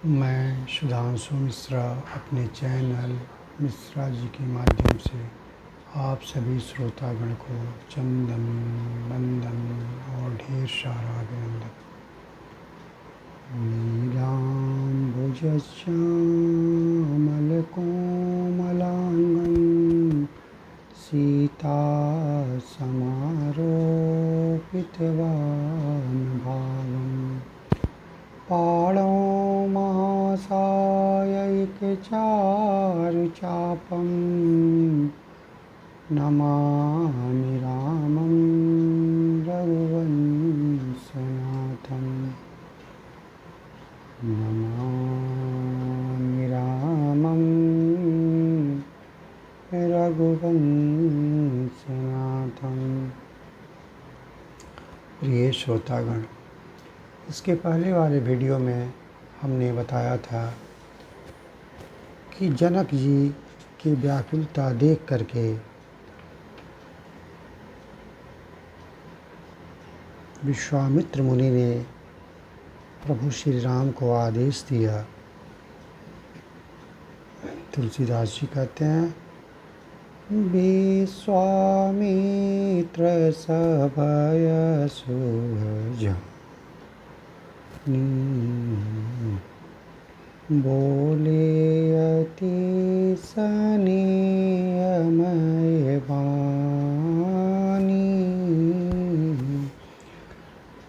मैं सुधांशु मिश्रा अपने चैनल मिश्रा जी के माध्यम से आप सभी श्रोतागण को चंदन वंदन और ढेर सारा अभिनंदन। नीलाम्बुजश्यामलकोमलाङ्गं सीता समारोपितवान् पाणौ महासायैकचारुचापं नमामि रामं रघुवंशनाथं। नमामि रामं रघुवंशनाथं। प्रिय श्रोतागण, इसके पहले वाले वीडियो में हमने बताया था कि जनक जी की व्याकुलता देख करके विश्वामित्र मुनि ने प्रभु श्री राम को आदेश दिया। तुलसीदास जी कहते हैं, विश्वामित्र सभय सुहज बोले अति स्नेहमय वाणी,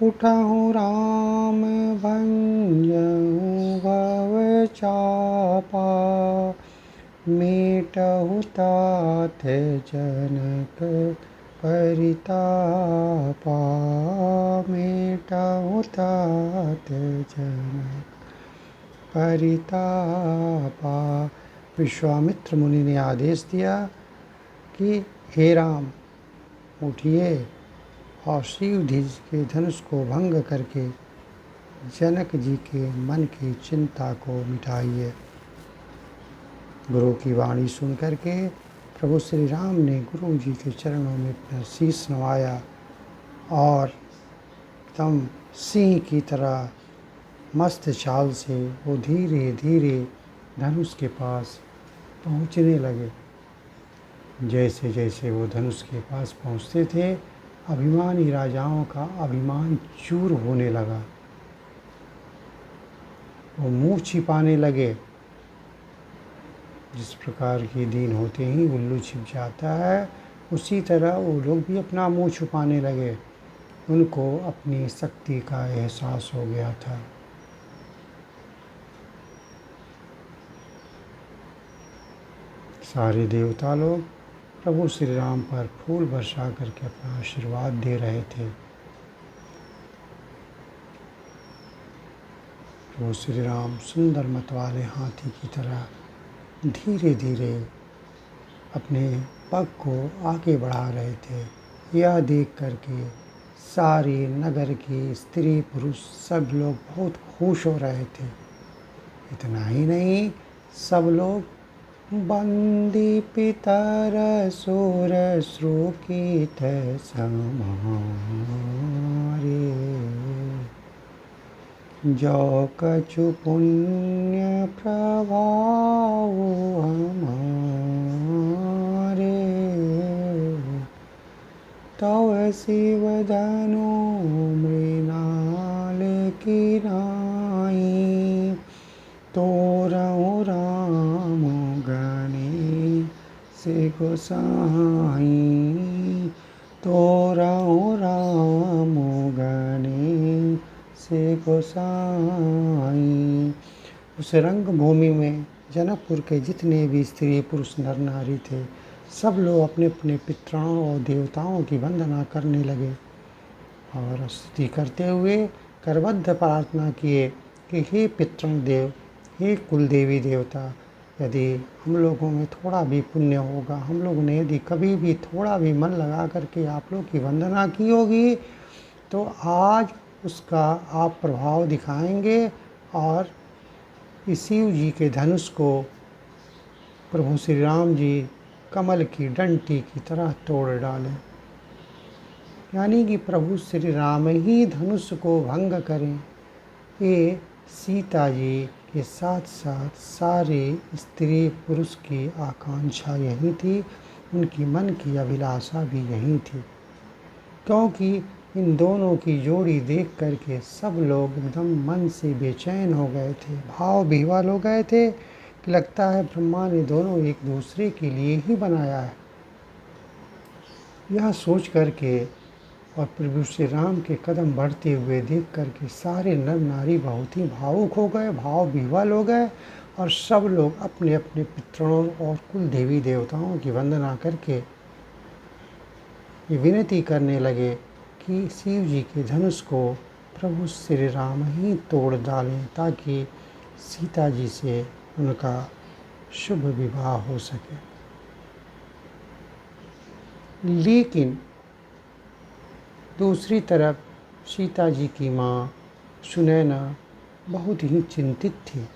उठहु राम भंजहु भव चापा, मेटहु तात जनक परितापा, मेटहु तात जनक परितापा। विश्वामित्र मुनि ने आदेश दिया कि हे राम, उठिए और शिव जी के धनुष को भंग करके जनक जी के मन की चिंता को मिटाइए। गुरु की वाणी सुन करके प्रभु श्री राम ने गुरु जी के चरणों में अपना शीश नवाया और एकदम सिंह की तरह मस्त चाल से वो धीरे धीरे धनुष के पास पहुँचने लगे। जैसे जैसे वो धनुष के पास पहुँचते थे, अभिमानी राजाओं का अभिमान चूर होने लगा। वो मुँह छिपाने लगे। जिस प्रकार के दिन होते ही उल्लू छिप जाता है, उसी तरह वो लोग भी अपना मुँह छुपाने लगे। उनको अपनी शक्ति का एहसास हो गया था। सारे देवता लोग प्रभु श्री राम पर फूल वर्षा करके अपना आशीर्वाद दे रहे थे। प्रभु श्री राम सुंदर मत वाले हाथी की तरह धीरे धीरे अपने पग को आगे बढ़ा रहे थे। यह देख करके सारे नगर के स्त्री पुरुष सब लोग बहुत खुश हो रहे थे। इतना ही नहीं, सब लोग बंदी पितर सुर श्रुकित समारे, जो कछु पुण्य प्रभाव हमारे, तव शिव धनु मृणाल की नाई, तोरहु राम गणे से गोसाई, तोरहु राम गणे से गोसाई। उस रंगभूमि में जनकपुर के जितने भी स्त्री पुरुष नर नारी थे, सब लोग अपने अपने पितराओं और देवताओं की वंदना करने लगे और स्तुति करते हुए करबद्ध प्रार्थना किए कि हे पितृण देव, हे कुल देवी देवता, यदि हम लोगों में थोड़ा भी पुण्य होगा, हम लोगों ने यदि कभी भी थोड़ा भी मन लगा करके आप लोग की वंदना की होगी, तो आज उसका आप प्रभाव दिखाएंगे और शिव जी के धनुष को प्रभु श्री राम जी कमल की डंटी की तरह तोड़ डालें। यानी कि प्रभु श्री राम ही धनुष को भंग करें। ये सीता जी के साथ साथ सारे स्त्री पुरुष की आकांक्षा यही थी, उनकी मन की अभिलाषा भी यही थी, क्योंकि इन दोनों की जोड़ी देख करके सब लोग एकदम मन से बेचैन हो गए थे, भाव विह्वल हो गए थे कि लगता है ब्रह्मा ने दोनों एक दूसरे के लिए ही बनाया है। यह सोच करके और प्रभु श्री राम के कदम बढ़ते हुए देख करके सारे नर नारी बहुत ही भावुक हो गए, भाव विह्वल हो गए, और सब लोग अपने अपने पितरों और कुल देवी देवताओं की वंदना करके ये विनती करने लगे कि शिव जी के धनुष को प्रभु श्री राम ही तोड़ डालें, ताकि सीता जी से उनका शुभ विवाह हो सके। लेकिन दूसरी तरफ सीता जी की माँ सुनैना बहुत ही चिंतित थी।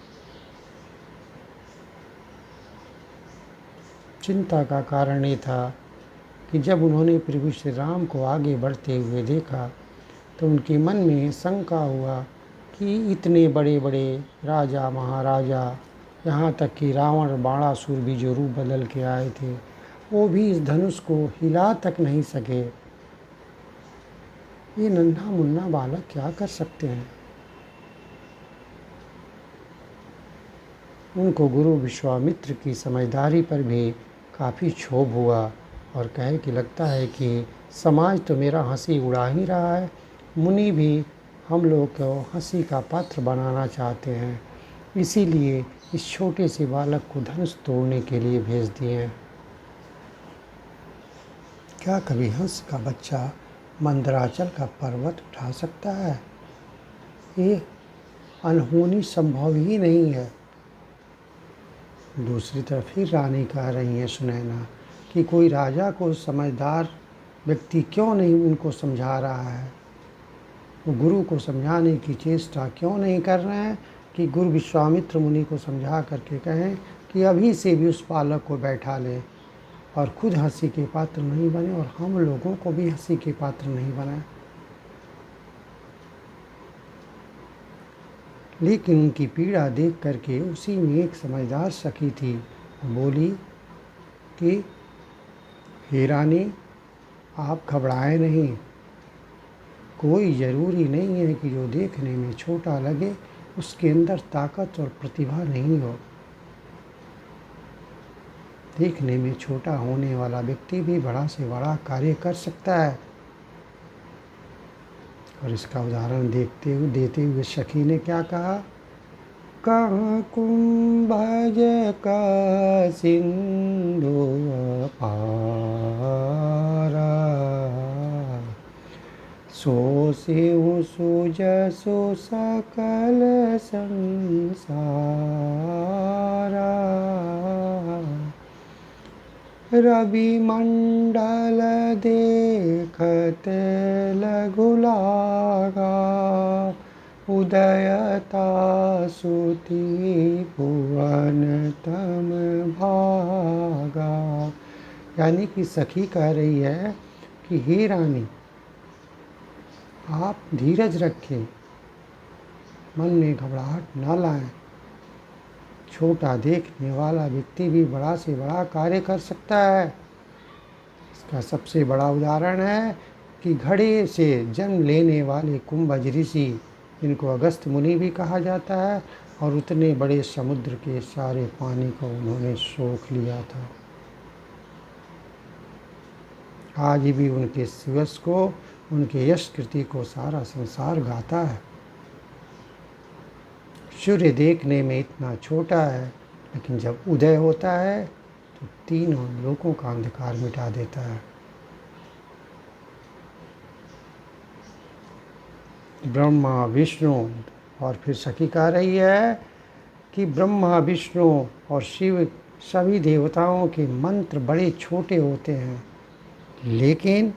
चिंता का कारण ये था कि जब उन्होंने प्रभु श्री राम को आगे बढ़ते हुए देखा तो उनके मन में शंका हुआ कि इतने बड़े बड़े राजा महाराजा, यहाँ तक कि रावण बाणासुर भी जो रूप बदल के आए थे, वो भी इस धनुष को हिला तक नहीं सके। ये नन्हा मुन्ना बालक क्या कर सकते हैं। उनको गुरु विश्वामित्र की समझदारी पर भी काफ़ी क्षोभ हुआ और कहे कि लगता है कि समाज तो मेरा हंसी उड़ा ही रहा है, मुनि भी हम लोग को हंसी का पात्र बनाना चाहते हैं, इसीलिए इस छोटे से बालक को धनुष तोड़ने के लिए भेज दिए। क्या कभी हंस का बच्चा मंदराचल का पर्वत उठा सकता है? ये अनहोनी संभव ही नहीं है। दूसरी तरफ फिर रानी कह रही है सुनैना कि कोई राजा को समझदार व्यक्ति क्यों नहीं उनको समझा रहा है, वो गुरु को समझाने की चेष्टा क्यों नहीं कर रहे हैं कि गुरु विश्वामित्र मुनि को समझा करके कहें कि अभी से भी उस बालक को बैठा लें और खुद हंसी के पात्र नहीं बने और हम लोगों को भी हंसी के पात्र नहीं बनाए। लेकिन उनकी पीड़ा देख करके उसी में एक समझदार सखी थी, बोली कि हे रानी, आप घबराएं नहीं, कोई ज़रूरी नहीं है कि जो देखने में छोटा लगे उसके अंदर ताकत और प्रतिभा नहीं हो। देखने में छोटा होने वाला व्यक्ति भी बड़ा से बड़ा कार्य कर सकता है। और इसका उदाहरण देते हुए सखी ने क्या कहा, कहाँ कुंभज का सिंधु अपारा, सो शिव सुजसु सकल संसारा, रवि मंडल देखत लघु लागा, उदयता सुति भुवन तम भागा। यानी कि सखी कह रही है कि हे रानी, आप धीरज रखें, मन में घबराहट न लाएं। छोटा देखने वाला व्यक्ति भी बड़ा से बड़ा कार्य कर सकता है। इसका सबसे बड़ा उदाहरण है कि घड़े से जन्म लेने वाले कुंभज ऋषि, इनको अगस्त मुनि भी कहा जाता है, और उतने बड़े समुद्र के सारे पानी को उन्होंने सोख लिया था। आज भी उनके यश को, उनके यश कृति को सारा संसार गाता है। सूर्य देखने में इतना छोटा है, लेकिन जब उदय होता है तो तीनों लोकों का अंधकार मिटा देता है। ब्रह्मा विष्णु, और फिर सखी कह रही है कि ब्रह्मा विष्णु और शिव सभी देवताओं के मंत्र बड़े छोटे होते हैं, लेकिन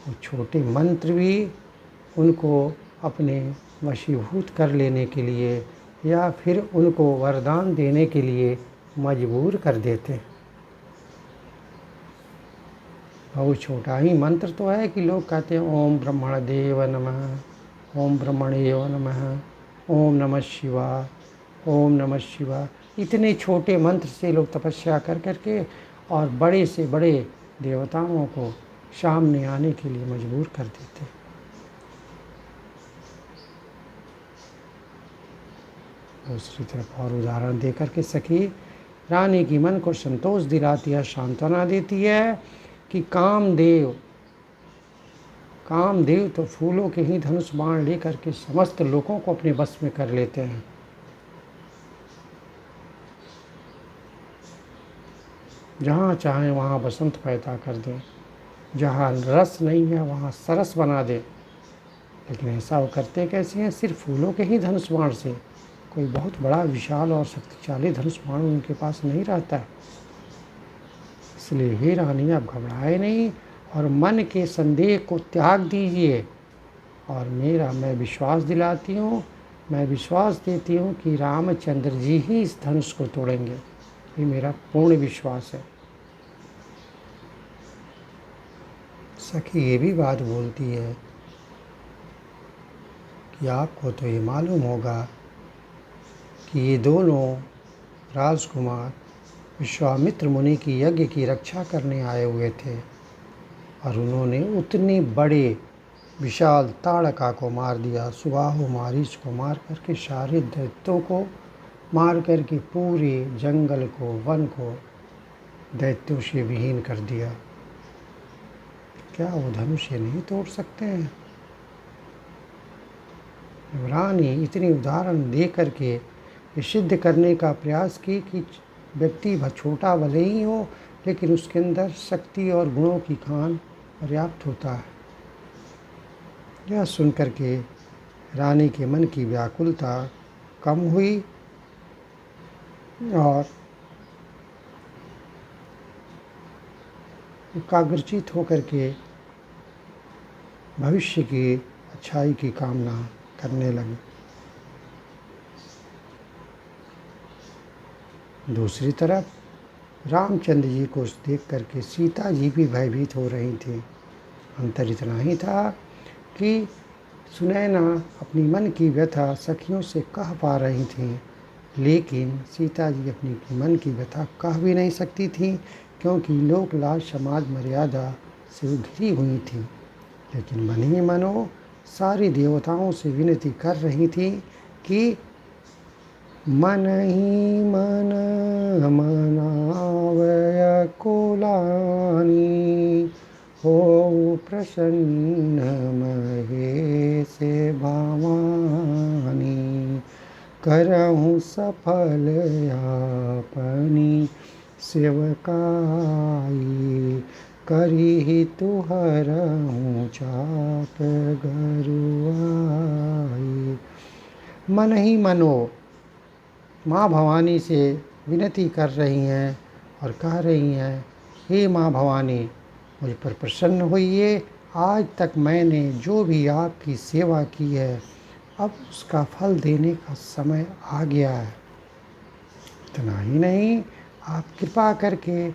वो छोटे मंत्र भी उनको अपने वशीभूत कर लेने के लिए या फिर उनको वरदान देने के लिए मजबूर कर देते हैं। बहुत छोटा ही मंत्र तो है कि लोग कहते हैं ओम ब्रह्मण देव नमः, ओम ब्रह्मणेव नमः, ओम नमः शिवाय, ओम नमः शिवाय। इतने छोटे मंत्र से लोग तपस्या कर करके और बड़े से बड़े देवताओं को सामने आने के लिए मजबूर कर देते। दूसरी तरफ और उदाहरण देकर के सखी रानी की मन को संतोष दिलाती है, सांत्वना देती है कि कामदेव तो फूलों के ही धनुष बाण लेकर के समस्त लोगों को अपने बस में कर लेते हैं। जहाँ चाहें वहाँ बसंत पैदा कर दें, जहाँ रस नहीं है वहाँ सरस बना दें। लेकिन ऐसा वो करते कैसे हैं? सिर्फ फूलों के ही धनुष बाण से। कोई बहुत बड़ा विशाल और शक्तिशाली धनुष बाण उनके पास नहीं रहता है। इसलिए हे रानी, आप घबराए नहीं और मन के संदेह को त्याग दीजिए। और मैं विश्वास दिलाती हूँ, मैं विश्वास देती हूँ कि रामचंद्र जी ही इस धनुष को तोड़ेंगे। ये मेरा पूर्ण विश्वास है। सखी ये भी बात बोलती है कि आपको तो ये मालूम होगा कि ये दोनों राजकुमार विश्वामित्र मुनि की यज्ञ की रक्षा करने आए हुए थे और उन्होंने उतने बड़े विशाल ताड़का को मार दिया, सुबाहु मारीच को मार करके सारे दैत्यों को मार करके पूरे जंगल को, वन को दैत्यों से विहीन कर दिया। क्या वो धनुष ये नहीं तोड़ सकते हैं? रानी इतनी उदाहरण दे करके ये सिद्ध करने का प्रयास की कि व्यक्ति छोटा भले ही हो लेकिन उसके अंदर शक्ति और गुणों की खान पर्याप्त होता है। यह सुनकर के रानी के मन की व्याकुलता कम हुई और एकाग्रचित होकर के भविष्य की अच्छाई की कामना करने लगी। दूसरी तरफ रामचंद्र जी को देख करके सीता जी भी भयभीत हो रही थी। अंतर इतना ही था कि सुनैना अपनी मन की व्यथा सखियों से कह पा रही थीं, लेकिन सीता जी अपनी मन की व्यथा कह भी नहीं सकती थीं क्योंकि लोक लाज समाज मर्यादा से वो घिरी हुई थी। लेकिन मन ही मनो सारी देवताओं से विनती कर रही थी कि मन ही मन मनावय कुलानी, हो प्रसन्न महेश भवानी, करहूँ सफल अपनी सेवकाई, करी तुहरहूँ चाप गरुआई। मन ही मनो माँ भवानी से विनती कर रही हैं और कह रही हैं, हे माँ भवानी, मुझ पर प्रसन्न होइए। आज तक मैंने जो भी आपकी सेवा की है अब उसका फल देने का समय आ गया है। इतना ही नहीं, आप कृपा करके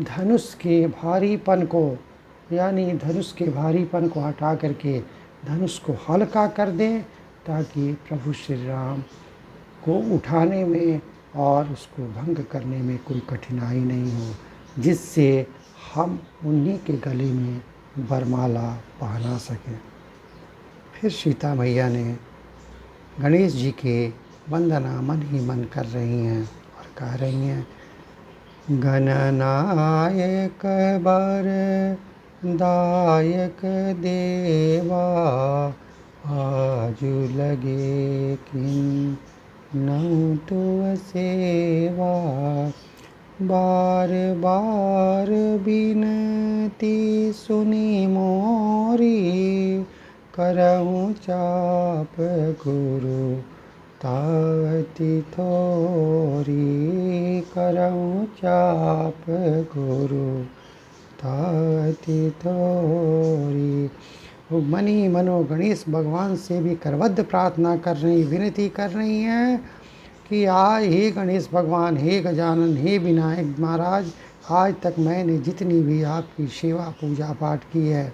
धनुष के भारीपन को यानी धनुष के भारीपन को हटा करके धनुष को हल्का कर दें ताकि प्रभु श्री राम को उठाने में और उसको भंग करने में कोई कठिनाई नहीं हो, जिससे हम उन्हीं के गले में वरमाला पहना सकें। फिर सीता मैया ने गणेश जी के वंदना मन ही मन कर रही हैं और कह रही हैं, गणनायक बर दायक देवा, आजु लगे किन नौ तो सेवा, बार बार बिनती सुनी मोरी, करहूँ चाप गुरु ताति थोरी, करहूँ चाप गुरु ताति थोरी। वो मन ही मनो गणेश भगवान से भी करबद्ध प्रार्थना कर रही, विनती कर रही हैं कि हे गणेश भगवान, हे गजानन, हे विनायक महाराज, आज तक मैंने जितनी भी आपकी सेवा पूजा पाठ की है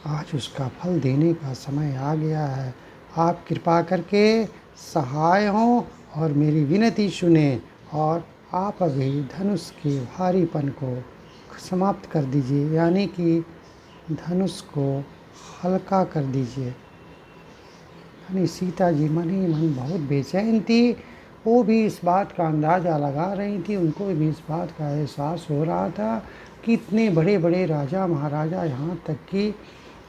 आज उसका फल देने का समय आ गया है। आप कृपा करके सहाय हों और मेरी विनती सुने और आप अभी धनुष के भारीपन को समाप्त कर दीजिए, यानी कि धनुष को हल्का कर दीजिए। यानी सीता जी मन ही मन बहुत बेचैन थी। वो भी इस बात का अंदाज़ा लगा रही थी, उनको भी इस बात का एहसास हो रहा था कि इतने बड़े बड़े राजा महाराजा, यहाँ तक कि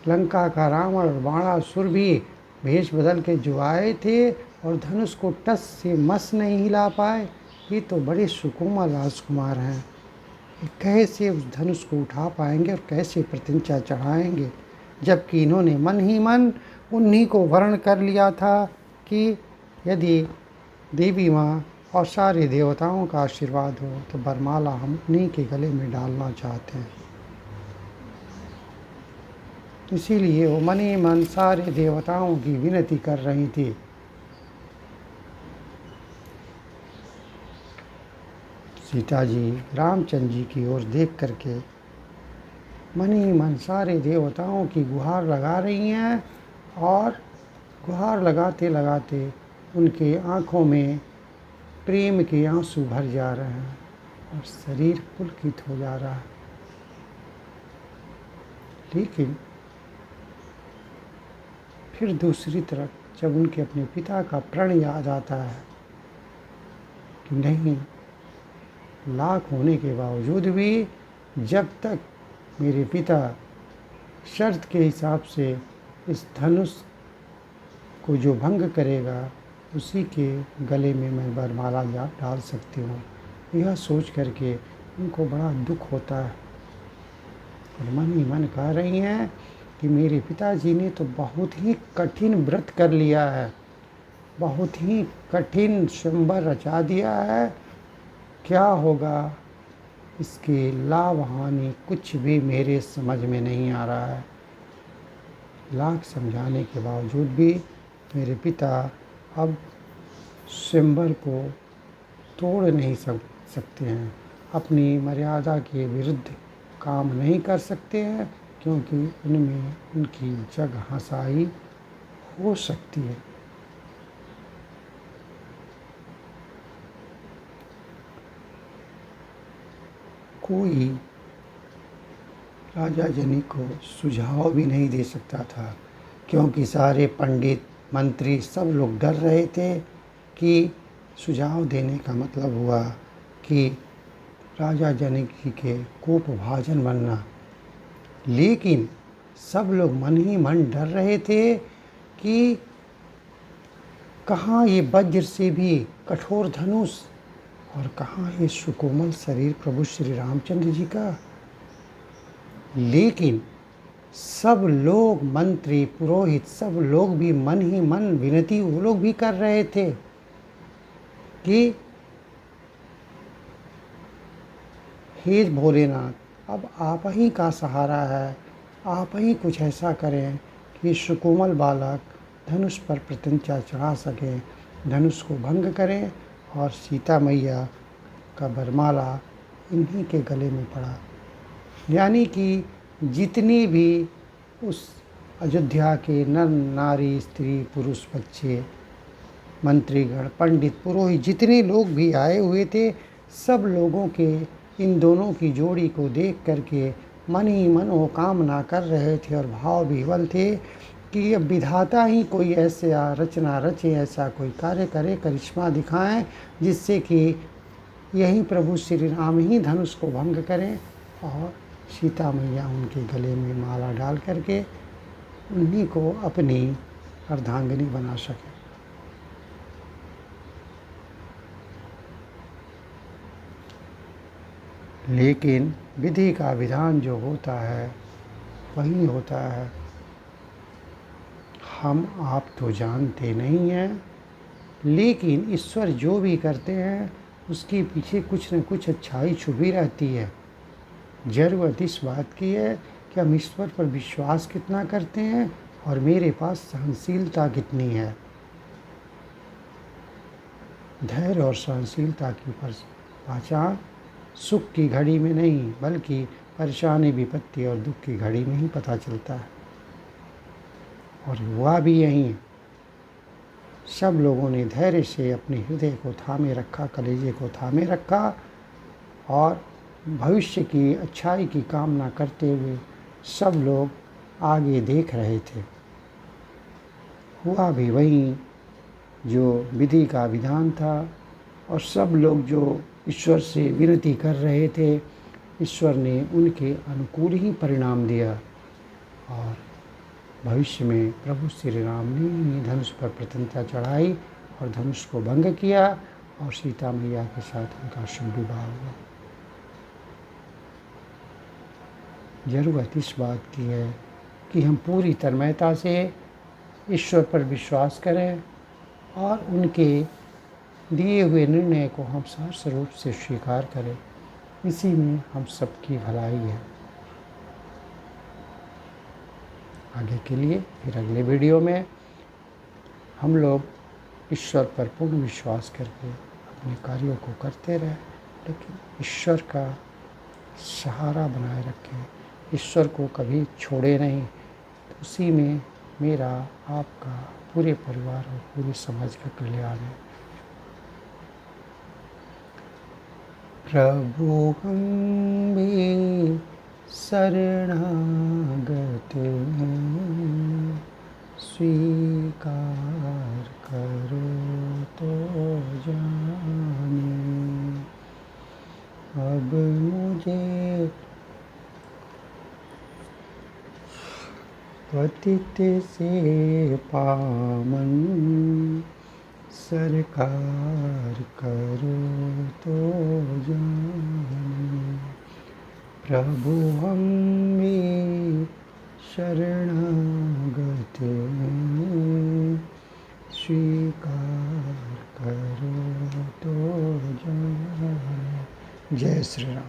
लंका का रावण और बाणासुर भी भेष बदल के जो आए थे और धनुष को टस से मस नहीं हिला पाए। ये तो बड़े सुकुमार राजकुमार हैं, ये कैसे उस धनुष को उठा पाएंगे और कैसे प्रत्यंचा चढ़ाएंगे, जबकि इन्होंने मन ही मन उन्हीं को वर्ण कर लिया था कि यदि देवी माँ और सारे देवताओं का आशीर्वाद हो तो वरमाला हम उन्हीं के गले में डालना चाहते हैं। इसीलिए वो मन ही मन सारे देवताओं की विनती कर रही थी। सीता जी रामचंद्र जी की ओर देख करके मन ही मन सारे देवताओं की गुहार लगा रही हैं और गुहार लगाते लगाते उनके आँखों में प्रेम के आंसू भर जा रहे हैं और शरीर पुलकित हो जा रहा है। लेकिन फिर दूसरी तरफ जब उनके अपने पिता का प्रण याद आता है कि नहीं, लाख होने के बावजूद भी जब तक मेरे पिता शर्त के हिसाब से इस धनुष को जो भंग करेगा उसी के गले में मैं वरमाला डाल सकती हूँ, यह सोच करके उनको बड़ा दुख होता है। और मन ही मन कह रही हैं कि मेरे पिताजी ने तो बहुत ही कठिन व्रत कर लिया है, बहुत ही कठिन स्वयंवर रचा दिया है, क्या होगा इसके लाभ हानि कुछ भी मेरे समझ में नहीं आ रहा है। लाख समझाने के बावजूद भी मेरे पिता अब स्वयंवर को तोड़ नहीं सकते हैं, अपनी मर्यादा के विरुद्ध काम नहीं कर सकते हैं, क्योंकि उनमें उनकी जग हंसाई हो सकती है। कोई राजा जनी को सुझाव भी नहीं दे सकता था, क्योंकि सारे पंडित मंत्री सब लोग डर रहे थे कि सुझाव देने का मतलब हुआ कि राजा जनक के कोपभाजन बनना। लेकिन सब लोग मन ही मन डर रहे थे कि कहाँ ये वज्र से भी कठोर धनुष और कहाँ ये सुकोमल शरीर प्रभु श्री रामचंद्र जी का। लेकिन सब लोग मंत्री पुरोहित सब लोग भी मन ही मन विनती वो लोग भी कर रहे थे कि हे भोलेनाथ, अब आप ही का सहारा है, आप ही कुछ ऐसा करें कि सुकोमल बालक धनुष पर प्रत्यंचा चढ़ा सकें, धनुष को भंग करें और सीता मैया का वरमाला इन्हीं के गले में पड़ा। यानी कि जितनी भी उस अयोध्या के नर नारी स्त्री पुरुष बच्चे मंत्रीगण पंडित पुरोहित जितने लोग भी आए हुए थे, सब लोगों के इन दोनों की जोड़ी को देख करके मन ही मन वो कामना कर रहे थे और भाव विह्वल थे कि अब विधाता ही कोई ऐसे रचना रचे, ऐसा कोई कार्य करे, करिश्मा दिखाएं जिससे कि यही प्रभु श्री राम ही धनुष को भंग करें और सीता मैया उनके गले में माला डाल करके उन्हीं को अपनी अर्धांगिनी बना सके। लेकिन विधि का विधान जो होता है वही होता है। हम आप तो जानते नहीं हैं, लेकिन ईश्वर जो भी करते हैं उसके पीछे कुछ न कुछ अच्छाई छुपी रहती है। ज़रूरत इस बात की है कि हम ईश्वर पर विश्वास कितना करते हैं और मेरे पास सहनशीलता कितनी है। धैर्य और सहनशीलता की पहचान सुख की घड़ी में नहीं बल्कि परेशानी विपत्ति और दुख की घड़ी में ही पता चलता है। और हुआ भी यही है। सब लोगों ने धैर्य से अपने हृदय को थामे रखा, कलेजे को थामे रखा और भविष्य की अच्छाई की कामना करते हुए सब लोग आगे देख रहे थे। हुआ भी वही जो विधि का विधान था और सब लोग जो ईश्वर से विनती कर रहे थे, ईश्वर ने उनके अनुकूल ही परिणाम दिया और भविष्य में प्रभु श्री राम ने धनुष पर प्रसन्नता चढ़ाई और धनुष को भंग किया और सीता मैया के साथ उनका शुभ विवाह हुआ। ज़रूरत इस बात की है कि हम पूरी तन्मयता से ईश्वर पर विश्वास करें और उनके दिए हुए निर्णय को हम सहर्ष रूप से स्वीकार करें। इसी में हम सबकी भलाई है। आगे के लिए फिर अगले वीडियो में हम लोग ईश्वर पर पूर्ण विश्वास करके अपने कार्यों को करते रहें, लेकिन ईश्वर का सहारा बनाए रखें, ईश्वर को कभी छोड़े नहीं। तो उसी में मेरा, आपका, पूरे परिवार और पूरे समाज का कल्याण है। प्रभु हम भी शरणागत हैं, स्वीकार करो तो जाने। अब मुझे पतित से पावन सरकार करो तो जाने। प्रभु हम भी शरणागत हैं, स्वीकार करो तो जाने। जय श्री राम।